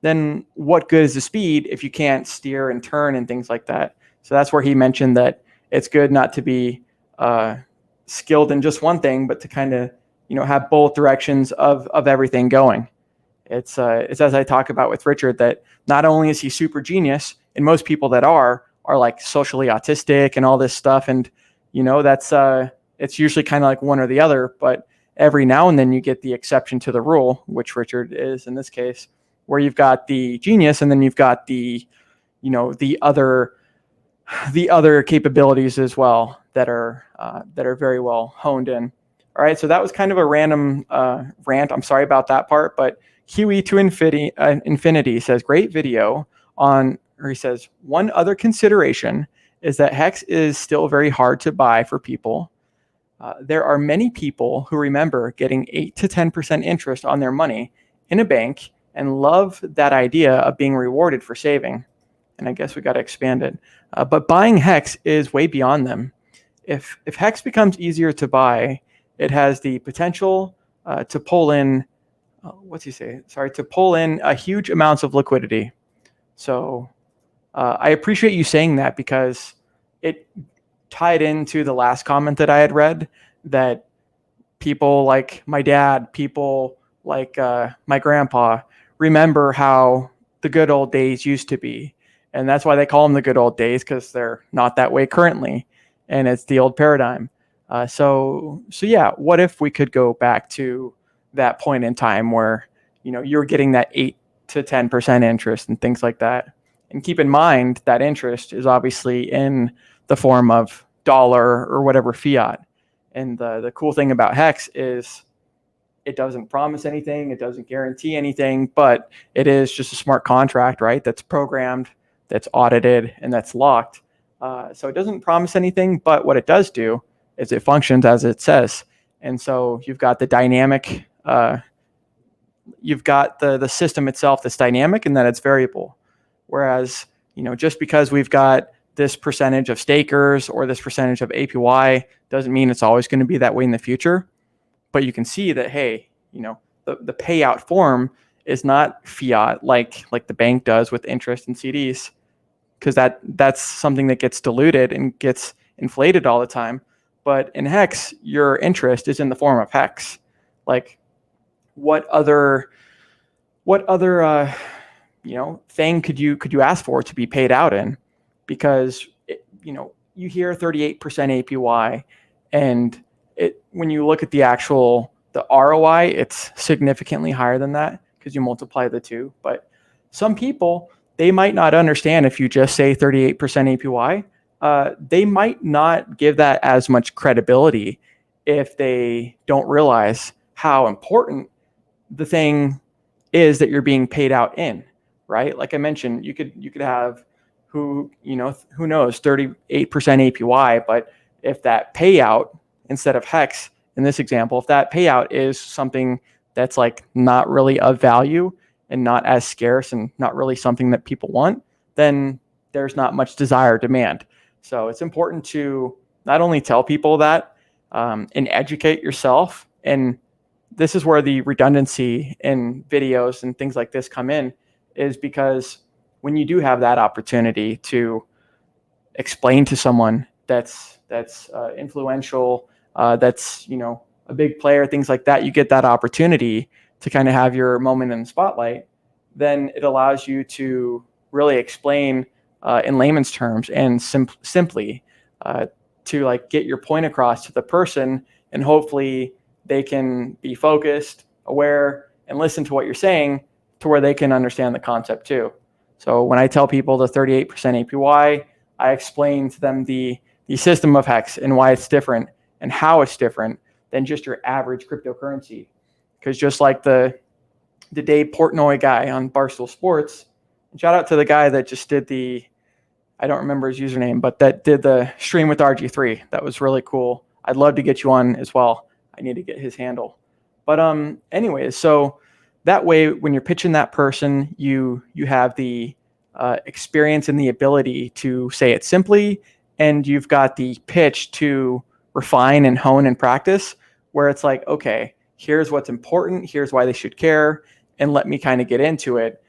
then what good is the speed if you can't steer and turn and things like that? So that's where he mentioned that it's good not to be skilled in just one thing, but to kind of have both directions of everything going. It's as I talk about with Richard, that not only is he super genius, and most people that are like socially autistic and all this stuff, and that's it's usually kind of like one or the other. But every now and then you get the exception to the rule, which Richard is in this case, where you've got the genius and then you've got the the other capabilities as well that are very well honed in. All right, so that was kind of a random rant. I'm sorry about that part, but QE to Infinity says, great video on, or he says, one other consideration is that Hex is still very hard to buy for people. There are many people who remember getting 8 to 10% interest on their money in a bank and love that idea of being rewarded for saving. And I guess we got to expand it. But buying Hex is way beyond them. If Hex becomes easier to buy, it has the potential to pull in, to pull in a huge amounts of liquidity. So I appreciate you saying that, because it tied into the last comment that I had read, that people like my dad, people like my grandpa remember how the good old days used to be. And that's why they call them the good old days, because they're not that way currently. And it's the old paradigm. So yeah, what if we could go back to that point in time where, you're getting that 8 to 10% interest and things like that. And keep in mind that interest is obviously in the form of dollar or whatever fiat. And the cool thing about Hex is it doesn't promise anything, it doesn't guarantee anything, but it is just a smart contract, right? That's programmed, that's audited, and that's locked. So it doesn't promise anything, but what it does do is it functions as it says. And so you've got the dynamic, you've got the system itself that's dynamic and that it's variable. Whereas, just because we've got this percentage of stakers or this percentage of APY doesn't mean it's always going to be that way in the future. But you can see that, hey, the payout form is not fiat like the bank does with interest and CDs, because that's something that gets diluted and gets inflated all the time. But in Hex, your interest is in the form of Hex. Like, what other thing could you ask for to be paid out in? Because you hear 38% APY, and when you look at the ROI, it's significantly higher than that, because you multiply the two. But some people, they might not understand if you just say 38% APY. They might not give that as much credibility if they don't realize how important the thing is that you're being paid out in, right? Like I mentioned, you could have who knows, 38% APY, but if that payout, instead of Hex in this example, if that payout is something that's like not really of value and not as scarce and not really something that people want, then there's not much desire or demand. So it's important to not only tell people that and educate yourself. And this is where the redundancy in videos and things like this come in, is because when you do have that opportunity to explain to someone that's influential, that's a big player, things like that, you get that opportunity to kind of have your moment in the spotlight, then it allows you to really explain in layman's terms and simply to like get your point across to the person, and hopefully they can be focused, aware, and listen to what you're saying to where they can understand the concept too. So when I tell people the 38% APY, I explain to them the system of Hex and why it's different and how it's different than just your average cryptocurrency. Because just like the Dave Portnoy guy on Barstool Sports, and shout out to the guy that just did I don't remember his username, but that did the stream with RG3. That was really cool. I'd love to get you on as well. I need to get his handle. But anyways, so that way, when you're pitching that person, you have the experience and the ability to say it simply, and you've got the pitch to refine and hone and practice, where it's like, okay, here's what's important, here's why they should care, and let me kind of get into it.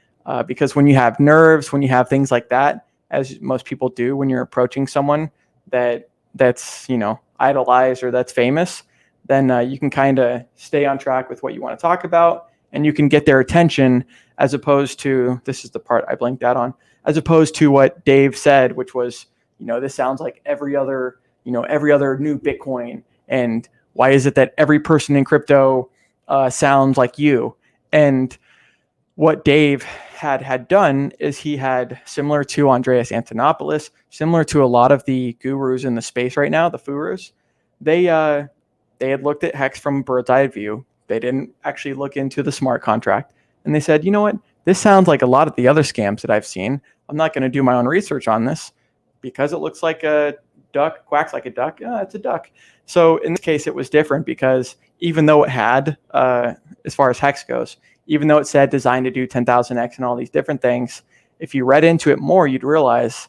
Because when you have nerves, when you have things like that, as most people do when you're approaching someone that's idolized or that's famous, then you can kind of stay on track with what you want to talk about, and you can get their attention, as opposed to, this is the part I blinked out on, as opposed to what Dave said, which was, this sounds like every other new Bitcoin. And why is it that every person in crypto sounds like you? And what Dave had done is he had, similar to Andreas Antonopoulos, similar to a lot of the gurus in the space right now, the furus, they had looked at Hex from a bird's eye view. They didn't actually look into the smart contract. And they said, you know what? This sounds like a lot of the other scams that I've seen. I'm not going to do my own research on this because it looks like a duck, quacks like a duck. Yeah, it's a duck. So in this case, it was different because even though it had, as far as Hex goes, even though it said designed to do 10,000x and all these different things, if you read into it more, you'd realize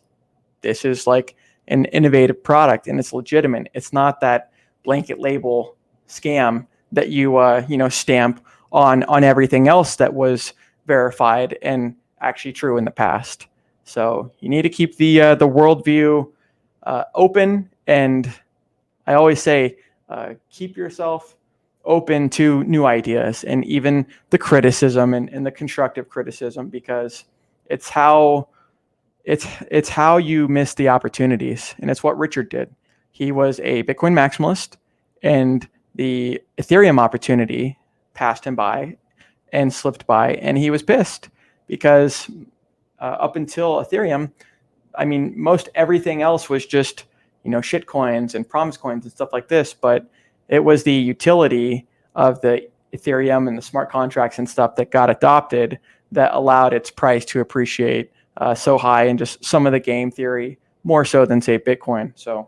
this is like an innovative product and it's legitimate. It's not that blanket label scam that you stamp on everything else that was verified and actually true in the past. So you need to keep the worldview open, and I always say keep yourself open to new ideas and even the criticism and the constructive criticism, because it's how you miss the opportunities. And it's what Richard did. He was a Bitcoin maximalist, and the Ethereum opportunity passed him by and slipped by, and he was pissed because up until Ethereum, I mean, most everything else was just, shit coins and promise coins and stuff like this, but it was the utility of the Ethereum and the smart contracts and stuff that got adopted that allowed its price to appreciate so high, and just some of the game theory more so than, say, Bitcoin. So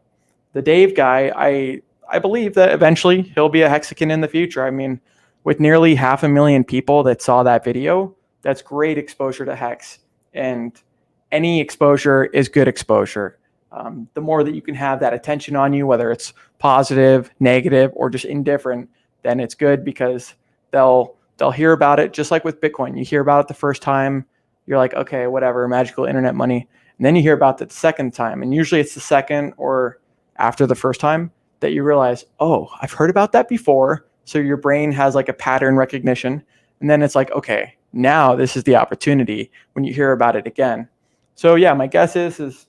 the Dave guy, I believe that eventually he'll be a Hexican in the future. I mean, with nearly 500,000 people that saw that video, that's great exposure to Hex. And any exposure is good exposure. The more that you can have that attention on you, whether it's positive, negative, or just indifferent, then it's good, because they'll hear about it. Just like with Bitcoin, you hear about it the first time, you're like, okay, whatever, magical internet money. And then you hear about it the second time, and usually it's the second or after the first time that you realize, oh, I've heard about that before. So your brain has like a pattern recognition, and then it's like, okay, now this is the opportunity when you hear about it again. So yeah, my guess is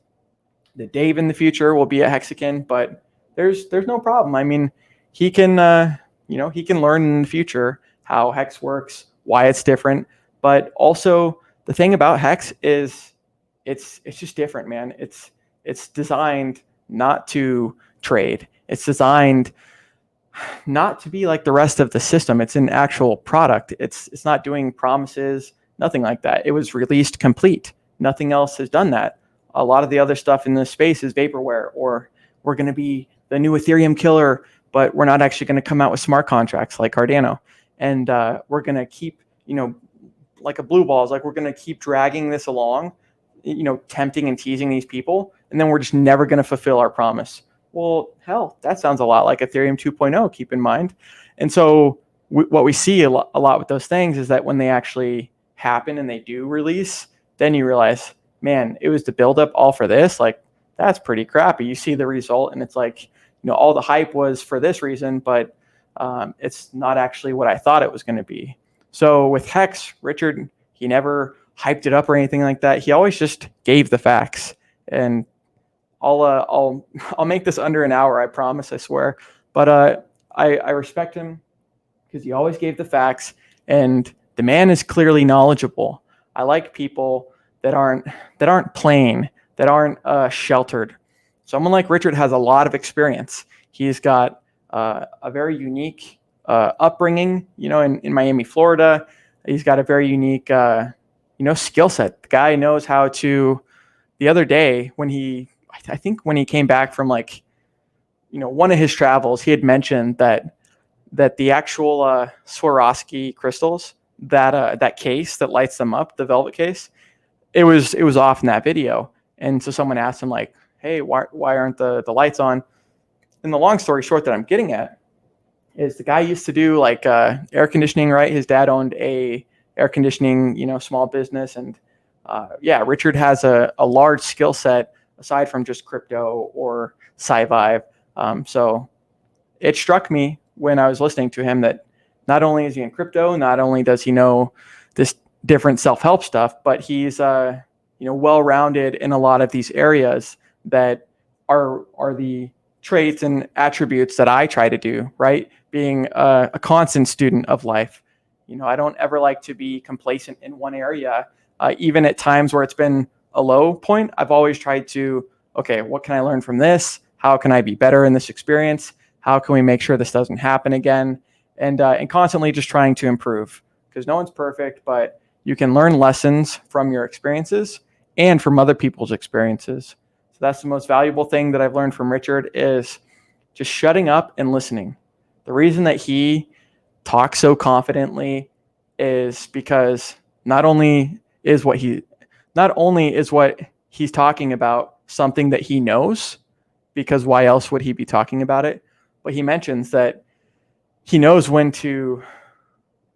that Dave in the future will be a Hexican, but there's no problem. I mean, he can he can learn in the future how Hex works, why it's different. But also the thing about Hex is it's just different, man. It's designed not to trade. It's designed not to be like the rest of the system. It's an actual product. It's not doing promises, nothing like that. It was released complete. Nothing else has done that. A lot of the other stuff in this space is vaporware, or we're going to be the new Ethereum killer, but we're not actually going to come out with smart contracts like Cardano. And we're going to keep, like a blue ball, is like we're going to keep dragging this along, tempting and teasing these people, and then we're just never going to fulfill our promise. Well, hell, that sounds a lot like Ethereum 2.0, keep in mind. And so what we see a lot with those things is that when they actually happen and they do release, then you realize, man, it was the buildup all for this. Like, that's pretty crappy. You see the result, and it's like, all the hype was for this reason, but it's not actually what I thought it was going to be. So with Hex, Richard, he never hyped it up or anything like that. He always just gave the facts. And I'll make this under an hour, I promise, I swear. But I respect him because he always gave the facts, and the man is clearly knowledgeable. I like people that aren't plain, that aren't sheltered. Someone like Richard has a lot of experience. He's got a very unique upbringing, in Miami, Florida. He's got a very unique, skill set. The guy knows how to. The other day, I think when he came back from one of his travels, he had mentioned that the actual Swarovski crystals, that case that lights them up, the velvet case, it was off in that video. And so someone asked him, like, hey, why aren't the lights on? And the long story short that I'm getting at is the guy used to do air conditioning, right? His dad owned a air conditioning, small business. And Richard has a large skill set aside from just crypto or Sci-Vive. So it struck me when I was listening to him that not only is he in crypto, not only does he know this different self-help stuff, but he's well-rounded in a lot of these areas that are the traits and attributes that I try to do, right? Being a constant student of life. I don't ever like to be complacent in one area. Even at times where it's been a low point, I've always tried to, okay, what can I learn from this? How can I be better in this experience? How can we make sure this doesn't happen again? And constantly just trying to improve, because no one's perfect, but you can learn lessons from your experiences and from other people's experiences. So that's the most valuable thing that I've learned from Richard, is just shutting up and listening. The reason that he talks so confidently is because not only is what he's talking about something that he knows, because why else would he be talking about it? But he mentions that he knows when to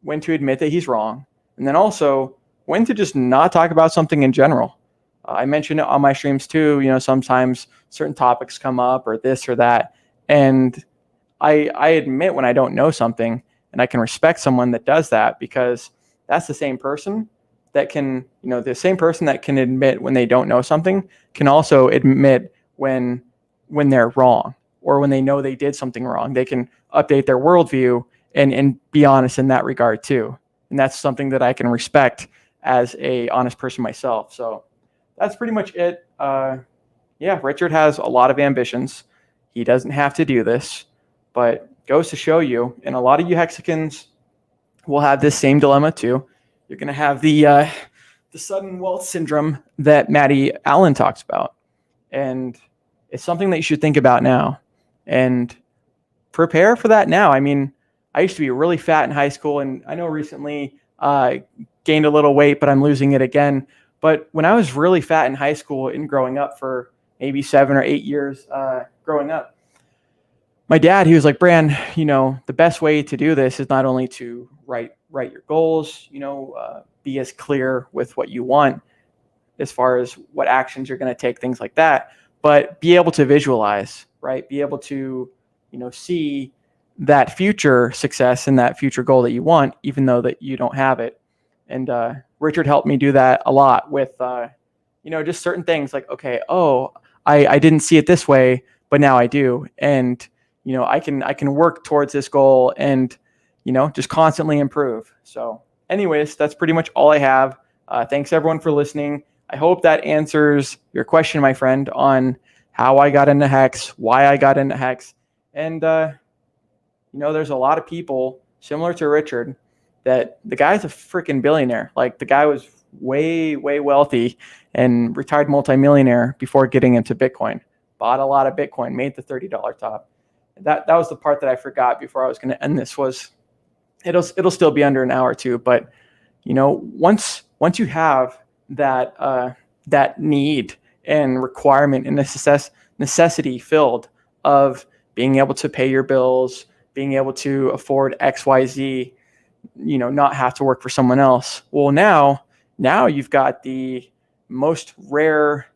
admit that he's wrong, and then also when to just not talk about something in general. I mentioned it on my streams too. Sometimes certain topics come up or this or that, and I admit when I don't know something, and I can respect someone that does that, because that's the same person that can admit when they don't know something, can also admit when they're wrong, or when they know they did something wrong. They can update their worldview and be honest in that regard too. And that's something that I can respect as a honest person myself. So that's pretty much it. Richard has a lot of ambitions. He doesn't have to do this, but goes to show you, and a lot of you Hexicans will have this same dilemma too. You're going to have the sudden wealth syndrome that Maddie Allen talks about. And it's something that you should think about now and prepare for that now. I mean, I used to be really fat in high school, and I know recently gained a little weight, but I'm losing it again. But when I was really fat in high school and growing up for maybe 7 or 8 years growing up, my dad, he was like, Bran, the best way to do this is not only to write your goals, be as clear with what you want as far as what actions you're going to take, things like that, but be able to visualize, right? Be able to, see that future success and that future goal that you want, even though that you don't have it. And Richard helped me do that a lot with, just certain things like, okay, I didn't see it this way, but now I do. And, I can work towards this goal and, just constantly improve. So anyways, that's pretty much all I have. Thanks everyone for listening. I hope that answers your question, my friend, on how I got into Hex, why I got into Hex. And, there's a lot of people similar to Richard that the guy's a freaking billionaire. Like, the guy was way, way wealthy and retired multimillionaire before getting into Bitcoin. Bought a lot of Bitcoin, made the $30 top. That was the part that I forgot before I was going to end this, was it'll still be under an hour too. But, once you have that need and requirement and necessity filled of being able to pay your bills, being able to afford XYZ, not have to work for someone else. Well, now you've got the most rare,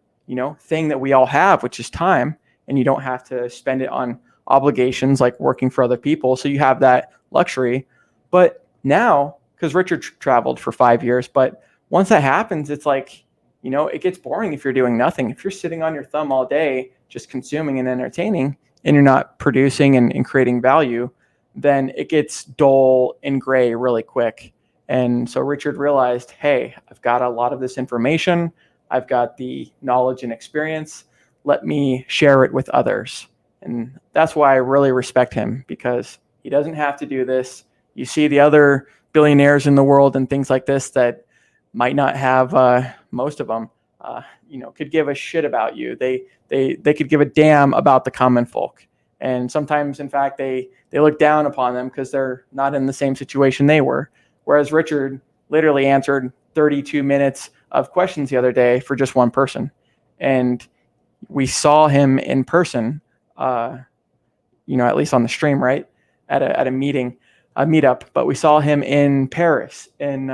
thing that we all have, which is time, and you don't have to spend it on obligations like working for other people. So you have that luxury. But now, because Richard traveled for 5 years, but once that happens, it's like, it gets boring if you're doing nothing. If you're sitting on your thumb all day, just consuming and entertaining, and you're not producing and creating value, then it gets dull and gray really quick. And so Richard realized, hey, I've got a lot of this information. I've got the knowledge and experience. Let me share it with others. And that's why I really respect him, because he doesn't have to do this. You see the other billionaires in the world and things like this that might not have, most of them, could give a shit about you. They could give a damn about the common folk. And sometimes, in fact, they look down upon them because they're not in the same situation they were. Whereas Richard literally answered 32 minutes of questions the other day for just one person. And we saw him in person, at least on the stream, right? At a meeting, a meetup. But we saw him in Paris, in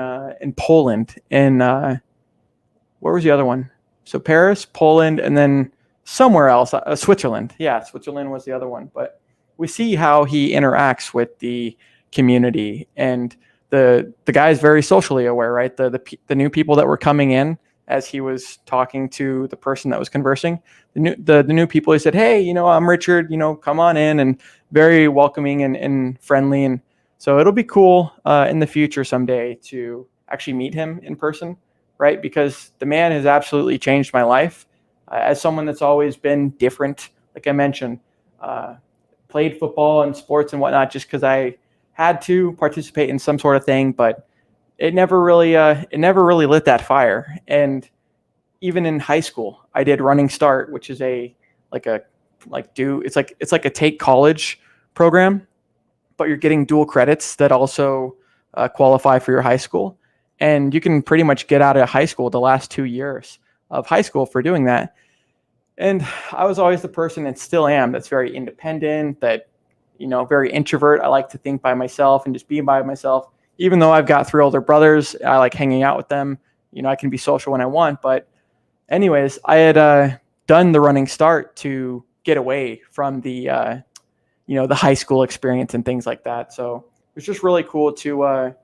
Poland, in where was the other one? So Paris, Poland, and then somewhere else, Switzerland. Yeah, Switzerland was the other one. But we see how he interacts with the community, and the guy is very socially aware, right? The new people that were coming in, as he was talking to the person that was conversing, the new people, he said, "Hey, I'm Richard, come on in," and very welcoming and friendly. And so it'll be cool in the future someday to actually meet him in person, right? Because the man has absolutely changed my life. As someone that's always been different, like I mentioned, played football and sports and whatnot just because I had to participate in some sort of thing, but it never really lit that fire. And even in high school, I did Running Start, which is it's like a take college program, but you're getting dual credits that also qualify for your high school, and you can pretty much get out of high school the last 2 years of high school for doing that. And I was always the person, and still am, that's very independent, that, very introvert. I like to think by myself and just be by myself. Even though I've got 3 older brothers, I like hanging out with them. I can be social when I want. But anyways, I had done the Running Start to get away from the high school experience and things like that. So it was just really cool to,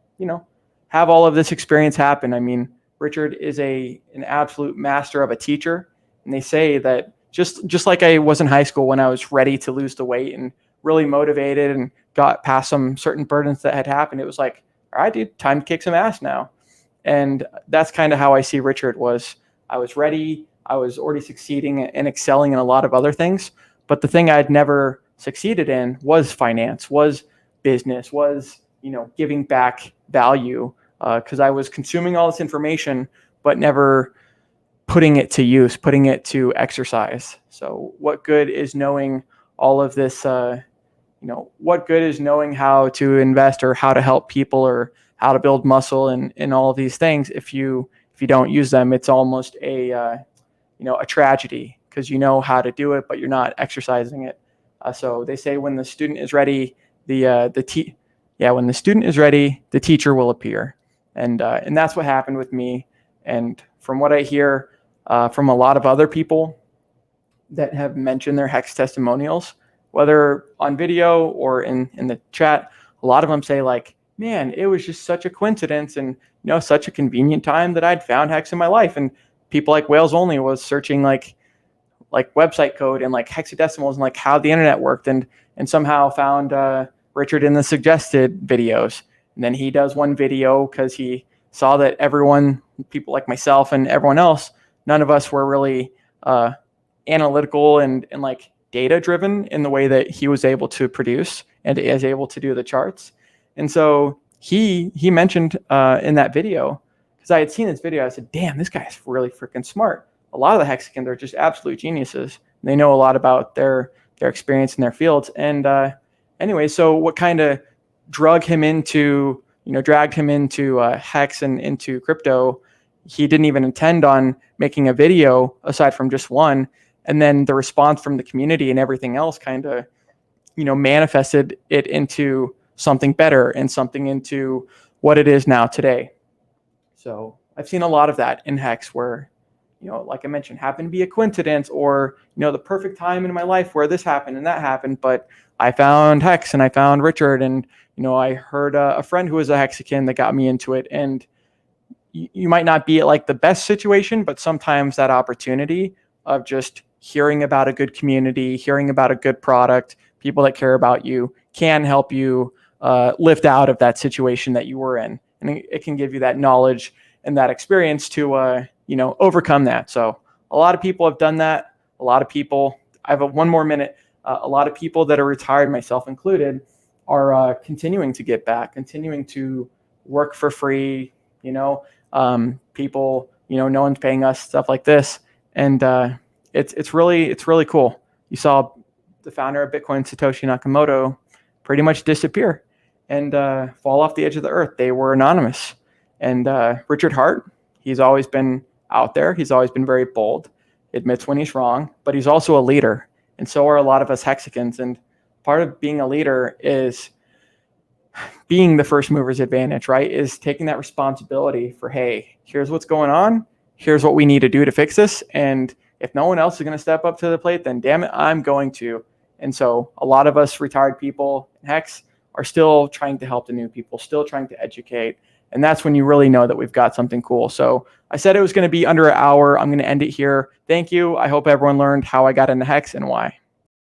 have all of this experience happen. I mean, Richard is an absolute master of a teacher. And they say that just like I was in high school when I was ready to lose the weight and really motivated and got past some certain burdens that had happened, it was like, all right, dude, time to kick some ass now. And that's kind of how I see Richard. I was ready. I was already succeeding and excelling in a lot of other things. But the thing I'd never succeeded in was finance, was business, was, giving back value, because I was consuming all this information, but never putting it to use, putting it to exercise. So what good is knowing all of this, what good is knowing how to invest or how to help people or how to build muscle and all of these things if you don't use them? It's almost a tragedy, because you know how to do it, but you're not exercising it. So they say when the student is ready, when the student is ready, the teacher will appear. And that's what happened with me. And from what I hear from a lot of other people that have mentioned their Hex testimonials, whether on video or in the chat, a lot of them say like, man, it was just such a coincidence and such a convenient time that I'd found Hex in my life. And people like Wales Only was searching like website code and like hexadecimals and like how the internet worked, and somehow found Richard in the suggested videos. And then he does one video because he saw that people like myself and everyone else, none of us were really analytical and like data driven in the way that he was able to produce and is able to do the charts. And so he mentioned in that video, because I had seen this video, I said, damn, this guy's really freaking smart. A lot of the Hexicans are just absolute geniuses. They know a lot about their experience in their fields. And anyway, so what kind of dragged him into Hex and into crypto, he didn't even intend on making a video aside from just one. And then the response from the community and everything else kind of, manifested it into something better and something into what it is now today. So I've seen a lot of that in Hex where, like I mentioned, happened to be a coincidence or, the perfect time in my life where this happened and that happened. But I found Hex and I found Richard, and, I heard a friend who was a Hexican that got me into it. And you might not be at like the best situation, but sometimes that opportunity of just hearing about a good community, hearing about a good product, people that care about you, can help you lift out of that situation that you were in. And it can give you that knowledge and that experience to, overcome that. So a lot of people have done that. A lot of people, I have one more minute. A lot of people that are retired, myself included, are continuing to get back, continuing to work for free, people, no one's paying us, stuff like this. And it's really cool. You saw the founder of Bitcoin, Satoshi Nakamoto, pretty much disappear and fall off the edge of the earth. They were anonymous. And Richard Hart, he's always been out there. He's always been very bold, admits when he's wrong, but he's also a leader. And so are a lot of us Hexicans. And part of being a leader is being the first mover's advantage, right? Is taking that responsibility for, hey, here's what's going on. Here's what we need to do to fix this. And if no one else is going to step up to the plate, then damn it, I'm going to. And so a lot of us retired people in Hex are still trying to help the new people, still trying to educate. And that's when you really know that we've got something cool. So I said it was going to be under an hour. I'm going to end it here. Thank you. I hope everyone learned how I got into Hex and why.